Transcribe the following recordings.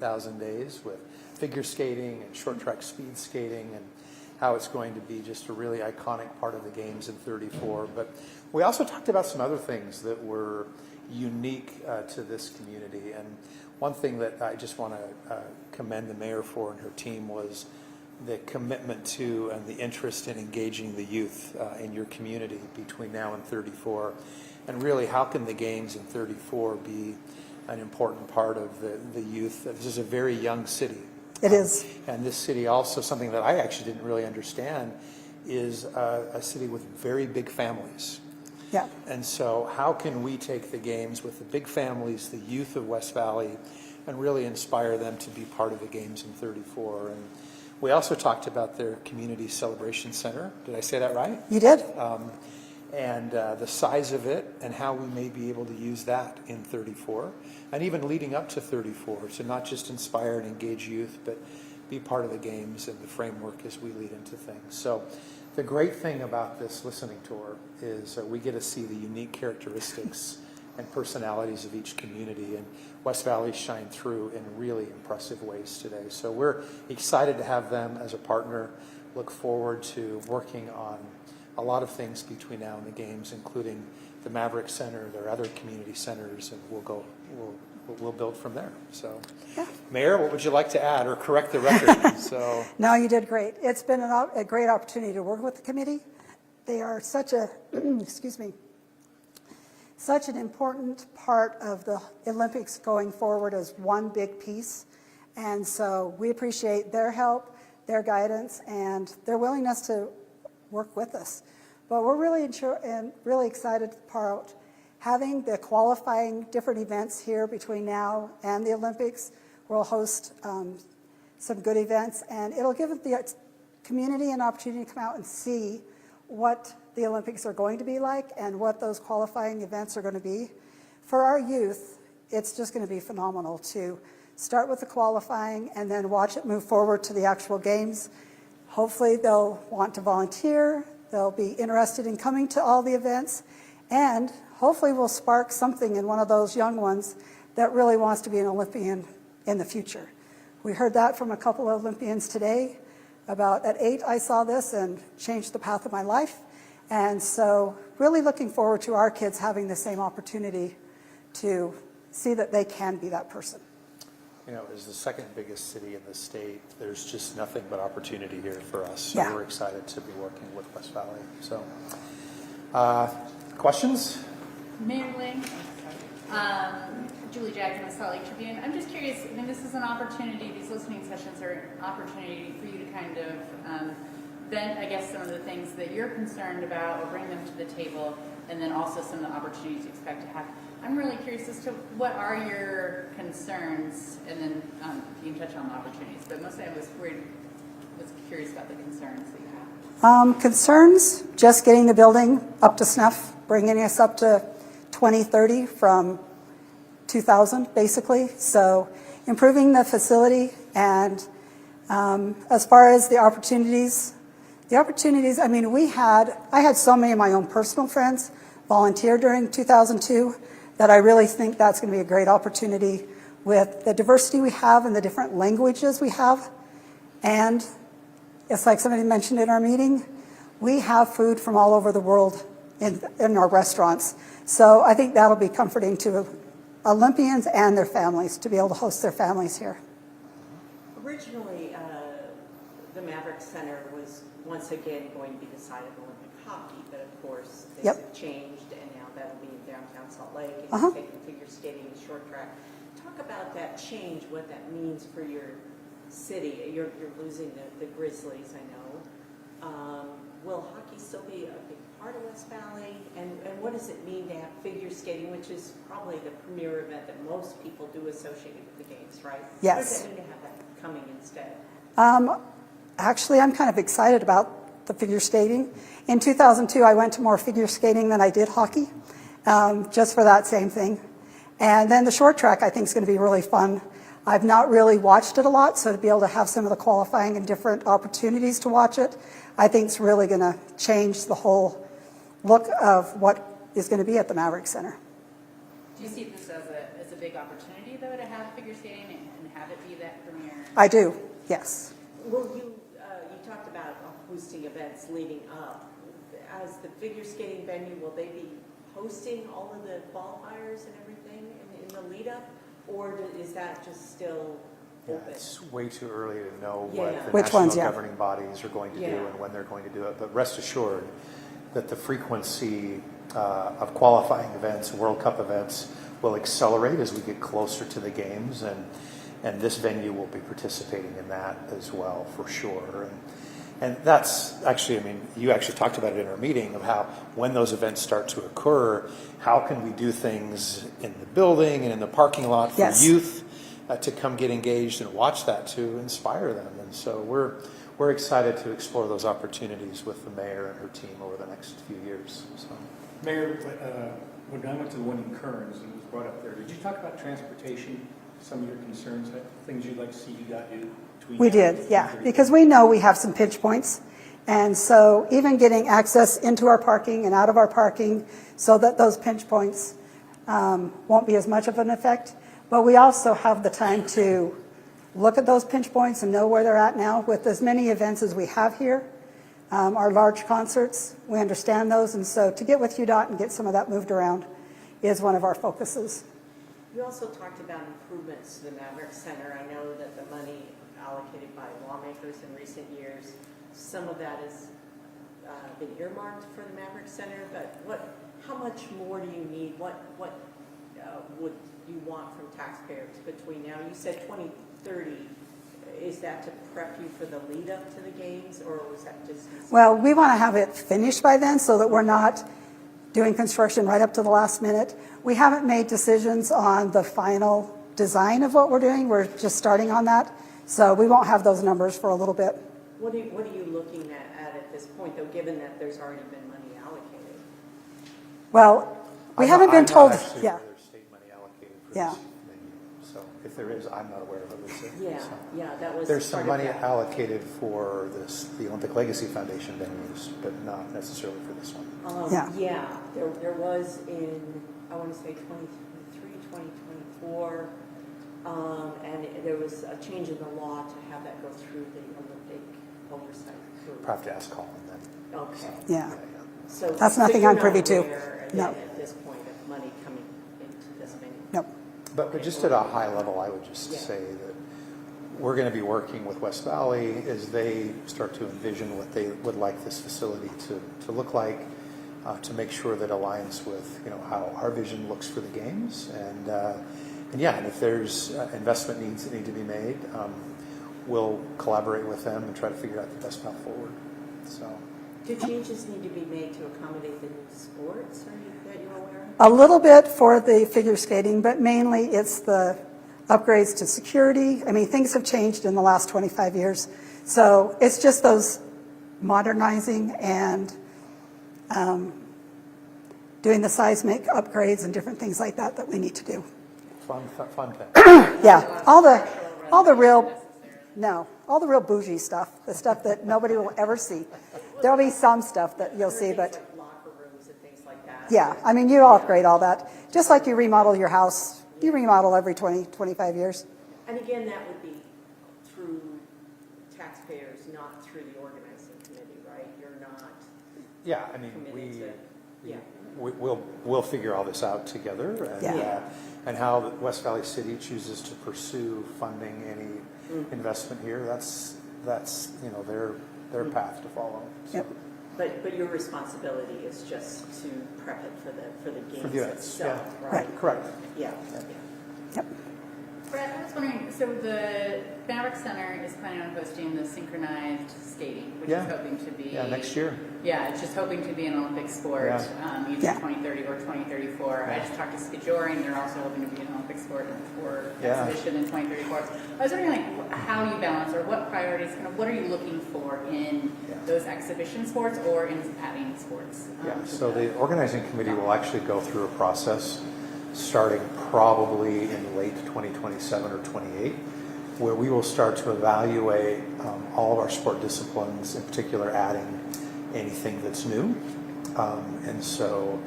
1,000 days with figure skating and short track speed skating, and how it's going to be just a really iconic part of the games in 34. But we also talked about some other things that were unique to this community. And one thing that I just want to commend the mayor for and her team was the commitment to and the interest in engaging the youth in your community between now and 34. And really, how can the games in 34 be an important part of the youth? This is a very young city. It is. And this city also, something that I actually didn't really understand, is a city with very big families. Yeah. And so how can we take the games with the big families, the youth of West Valley, and really inspire them to be part of the games in 34? And we also talked about their community celebration center. Did I say that right? You did. And the size of it and how we may be able to use that in 34 and even leading up to 34 to not just inspire and engage youth, but be part of the games and the framework as we lead into things. So the great thing about this listening tour is we get to see the unique characteristics and personalities of each community, and West Valley shine through in really impressive ways today. So we're excited to have them as a partner, look forward to working on a lot of things between now and the games, including the Maverick Center, their other community centers, and we'll build from there. So, yeah. Mayor, what would you like to add or correct the record? So, no, you did great. It's been a great opportunity to work with the committee. They are such a, excuse me, such an important part of the Olympics going forward as one big piece. And so we appreciate their help, their guidance, and their willingness to work with us. But we're really excited about having the qualifying different events here between now and the Olympics. We'll host some good events, and it'll give the community an opportunity to come out and see what the Olympics are going to be like and what those qualifying events are going to be. For our youth, it's just going to be phenomenal to start with the qualifying and then watch it move forward to the actual games. Hopefully they'll want to volunteer, they'll be interested in coming to all the events, and hopefully we'll spark something in one of those young ones that really wants to be an Olympian in the future. We heard that from a couple of Olympians today. About at 8, I saw this and changed the path of my life. And so really looking forward to our kids having the same opportunity to see that they can be that person. You know, as the second biggest city in the state, there's just nothing but opportunity here for us. So yeah. We're excited to be working with West Valley. So, questions? Mayor Ling, Julie Jackson with Salt Lake Tribune. I'm just curious, I mean, this is an opportunity, these listening sessions are an opportunity for you to kind of vent, I guess, some of the things that you're concerned about or bring them to the table, and then also some of the opportunities you expect to have. I'm really curious as to what are your concerns, and then you can touch on the opportunities, but mostly I was curious about the concerns that you have. Concerns, just getting the building up to snuff, bringing us up to 2030 from 2000, basically. So improving the facility, and as far as the opportunities, I mean, I had so many of my own personal friends volunteer during 2002 that I really think that's going to be a great opportunity with the diversity we have and the different languages we have. And it's like somebody mentioned in our meeting, we have food from all over the world in our restaurants. So I think that'll be comforting to Olympians and their families to be able to host their families here. Originally, the Maverick Center was once again going to be the site of Olympic hockey, but of course things have changed, and now that'll be in downtown Salt Lake, and you're taking figure skating and short track. Talk about that change, what that means for your city. You're losing the Grizzlies, I know. Will hockey still be a big part of West Valley? And what does it mean to have figure skating, which is probably the premier event that most people do associate with the games, right? Yes. What does it mean to have that coming instead? Actually, I'm kind of excited about the figure skating. In 2002, I went to more figure skating than I did hockey, just for that same thing. And then the short track, I think, is going to be really fun. I've not really watched it a lot, so to be able to have some of the qualifying and different opportunities to watch it, I think it's really going to change the whole look of what is going to be at the Maverick Center. Do you see this as a big opportunity, though, to have figure skating and have have it be that premiere? I do, yes. Well, you talked about hosting events leading up. As the figure skating venue, will they be hosting all of the qualifiers and everything in the lead up? Or is that just still Yeah, open? it's way too early to know Yeah. what the Which national ones, yeah. governing bodies are going to do Yeah. and when they're going to do it. But rest assured that the frequency of qualifying events, World Cup events, will accelerate as we get closer to the games, and this venue will be participating in that as well, for sure. And that's actually, I mean, you actually talked about it in our meeting of how when those events start to occur, how can we do things in the building and in the parking lot for Yes. youth to come get engaged and watch that to inspire them. And so we're excited to explore those opportunities with the mayor and her team over the next few years. So. Mayor, when I went to the one in Kearns and it was brought up there, did you talk about transportation, some of your concerns, things you'd like to see you got do? We did, yeah, because we know we have some pinch points. And so even getting access into our parking and out of our parking so that those pinch points won't be as much of an effect. But we also have the time to look at those pinch points and know where they're at now. With as many events as we have here, our large concerts, we understand those. And so to get with UDOT and get some of that moved around is one of our focuses. You also talked about improvements to the Maverick Center. I know that the money allocated by lawmakers in recent years, some of that has been earmarked for the Maverick Center, but how much more do you need? What would you want from taxpayers between now? You said 2030. Is that to prep you for the lead up to the games, or was that just? Well, we want to have it finished by then so that we're not doing construction right up to the last minute. We haven't made decisions on the final design of what we're doing. We're just starting on that. So we won't have those numbers for a little bit. What are you looking at this point, though, given that there's already been money allocated? Well, we haven't been told, I'm not actually yeah. aware there's state money allocated for Yeah. this venue. So if there is, I'm not aware of it. Yeah, So. yeah, that was There's some part of money that. allocated for the Olympic Legacy Foundation venues, but not necessarily for this one. Yeah. There was in, I want to say 2023, 2024, and there was a change in the law to have that go through the Olympic oversight group. Probably have to ask Colin then. Okay. Yeah. So That's so nothing you're I'm not privy to. aware No. At this point of money coming into this venue? Nope. But just at a high level, I would just Yeah. say that we're going to be working with West Valley as they start to envision what they would like this facility to look like, to make sure that aligns with how our vision looks for the games, and if there's investment needs that need to be made, we'll collaborate with them and try to figure out the best path forward. So. Do changes need to be made to accommodate the new sports that you're aware of? A little bit for the figure skating, but mainly it's the upgrades to security. I mean, things have changed in the last 25 years. So it's just those modernizing and doing the seismic upgrades and different things like that we need to do. Fun thing. Yeah, all the real bougie stuff, the stuff that nobody will ever see. There'll be some stuff that you'll see, but Like locker rooms and things like that. yeah, I mean, you upgrade all that. Just like you remodel your house, you remodel every 20, 25 years. And again, that would be through taxpayers, not through the organizing committee, right? You're not Yeah, I mean, committed to, we'll figure all this out together, and Yeah. And how the West Valley City chooses to pursue funding any investment here. That's their path to follow. So. Yep. But your responsibility is just to prep it for the games events, itself, yeah. right? Correct. Yeah. Yep. Brett, I was wondering, so the Maverick Center is planning on hosting the synchronized skating, which Yeah. is hoping to be... Yeah, next year. Yeah, it's just hoping to be an Olympic sport, Yeah. either Yeah. 2030 or 2034. I just talked to Skidjoring, and they're also hoping to be an Olympic sport for Yeah. exhibition in 2034. I was wondering, how you balance, or what priorities, what are you looking for in those exhibition sports or in adding sports? So the organizing committee will actually go through a process starting probably in late 2027 or 28, where we will start to evaluate all of our sport disciplines, in particular adding anything that's new. And so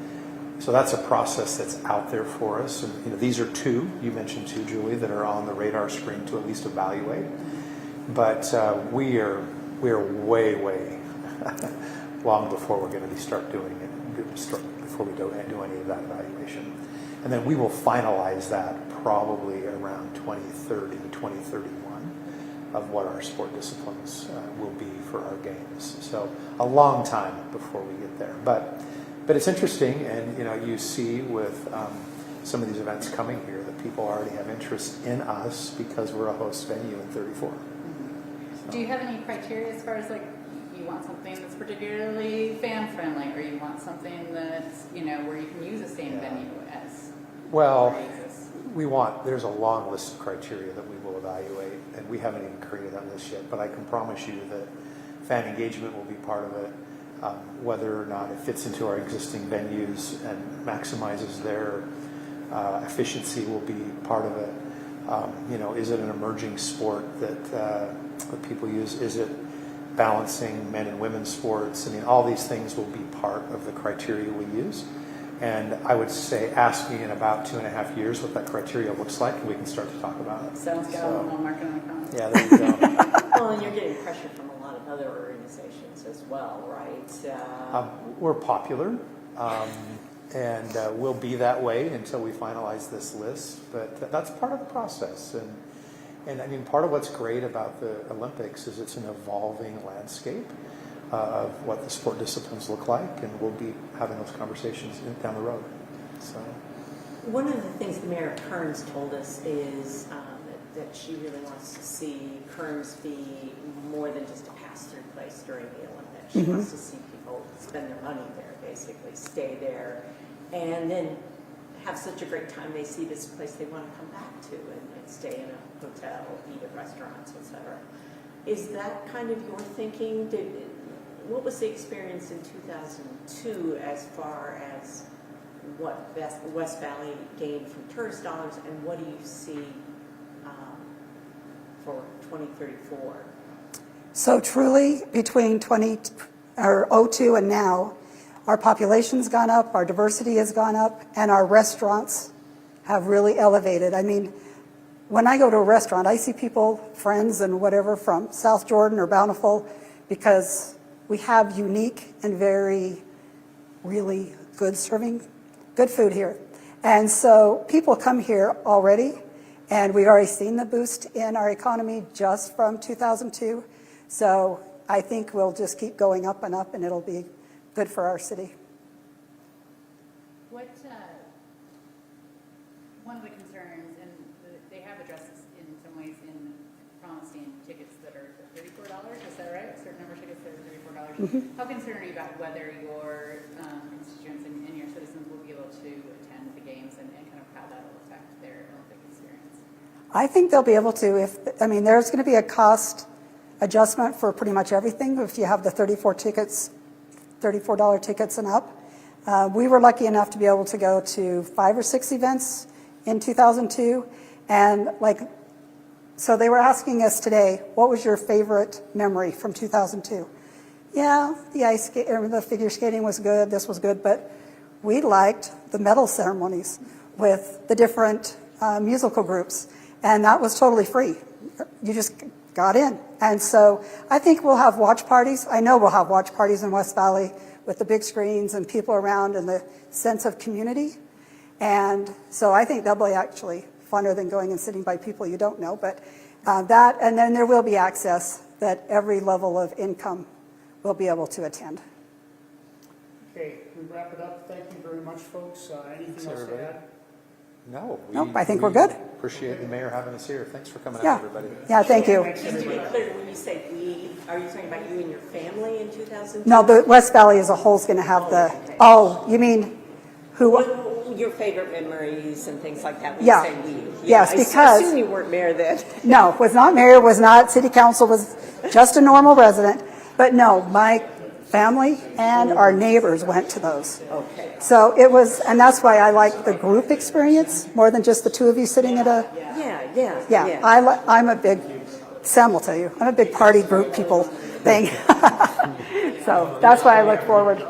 So that's a process that's out there for us. And these are two, you mentioned two, Julie, that are on the radar screen to at least evaluate. But we are way long before we're going to start doing it, before we do any of that evaluation. And then we will finalize that probably around 2030, 2031 of what our sport disciplines will be for our games. So a long time before we get there. But it's interesting, and you see with some of these events coming here that people already have interest in us because we're a host venue in 34. Do you have any criteria as far as like you want something that's particularly fan friendly, or you want something that's where you can use the same venue as? Well, there's a long list of criteria that we will evaluate, and we haven't even created that list yet, but I can promise you that fan engagement will be part of it. Whether or not it fits into our existing venues and maximizes their efficiency will be part of it. Is it an emerging sport that people use? Is it balancing men and women's sports? I mean, all these things will be part of the criteria we use. And I would say, ask me in about 2.5 years what that criteria looks like, and we can start to talk about it. Sounds good. I'll mark it on the calendar. Yeah, there you go. Well, and you're getting pressure from a lot of other organizations as well, right? We're popular, and we'll be that way until we finalize this list. But that's part of the process. And I mean, part of what's great about the Olympics is it's an evolving landscape of what the sport disciplines look like, and we'll be having those conversations down the road. So, one of the things the Mayor of Kearns told us is that she really wants to see Kearns be more than just a pass-through place during the Olympics. She wants to see people spend their money there, basically stay there, and then have such a great time. They see this place they want to come back to and stay in a hotel, eat at restaurants, etc. Is that kind of your thinking? What was the experience in 2002 as far as what West Valley gained from tourist dollars, and what do you see for 2034? So truly, between 2002 and now, our population's gone up, our diversity has gone up, and our restaurants have really elevated. I mean, when I go to a restaurant, I see people, friends and whatever, from South Jordan or Bountiful, because we have unique and really good food here. And so people come here already, and we've already seen the boost in our economy just from 2002. So I think we'll just keep going up, and it'll be good for our city. One of the concerns, and they have addressed this in some ways in promising tickets that are $34, is that right? Certain number of tickets that are $34. How concerned are you about whether your constituents and your citizens will be able to attend the games, and kind of how that will affect their Olympic experience? I think they'll be able to. There's going to be a cost adjustment for pretty much everything if you have the $34 tickets and up. We were lucky enough to be able to go to 5 or 6 events in 2002, and so they were asking us today, what was your favorite memory from 2002? Yeah, the figure skating was good, this was good, but we liked the medal ceremonies with the different musical groups, and that was totally free. You just got in. And so I think we'll have watch parties. I know we'll have watch parties in West Valley with the big screens and people around and the sense of community. And so I think that'll be actually funner than going and sitting by people you don't know. But that, and then there will be access that every level of income will be able to attend. Okay, we wrap it up. Thank you very much, folks. Anything Thanks, else everybody. to add? No. Nope, I think we're good. Appreciate the mayor having us here. Thanks for coming Yeah. out, everybody. Yeah, thank you. Just to be clear, when you say we, are you talking about you and your family in 2002? No, the West Valley as a whole is going to have the, okay. oh, you mean who? What, your favorite memories and things like that when Yeah. you say we? Yes, I because- assume you weren't mayor then. No, was not mayor, was not city council, was just a normal resident. But no, my family and our neighbors went to those. Okay. So it was, and that's why I like the group experience more than just the two of you sitting at a, Yeah. I'm a big, Sam will tell you, I'm a big party group people thing. So that's why I look forward.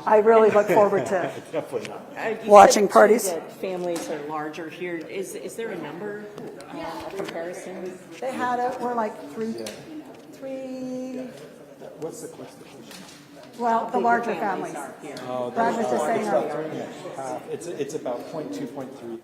I really look forward to Definitely not. You watching said, too, parties. that families are larger here. Is there a number, a comparison? They had it, we're like three, What's the question? well, the larger families. Are here. Brad was just saying, It's about 0.2, 0.3.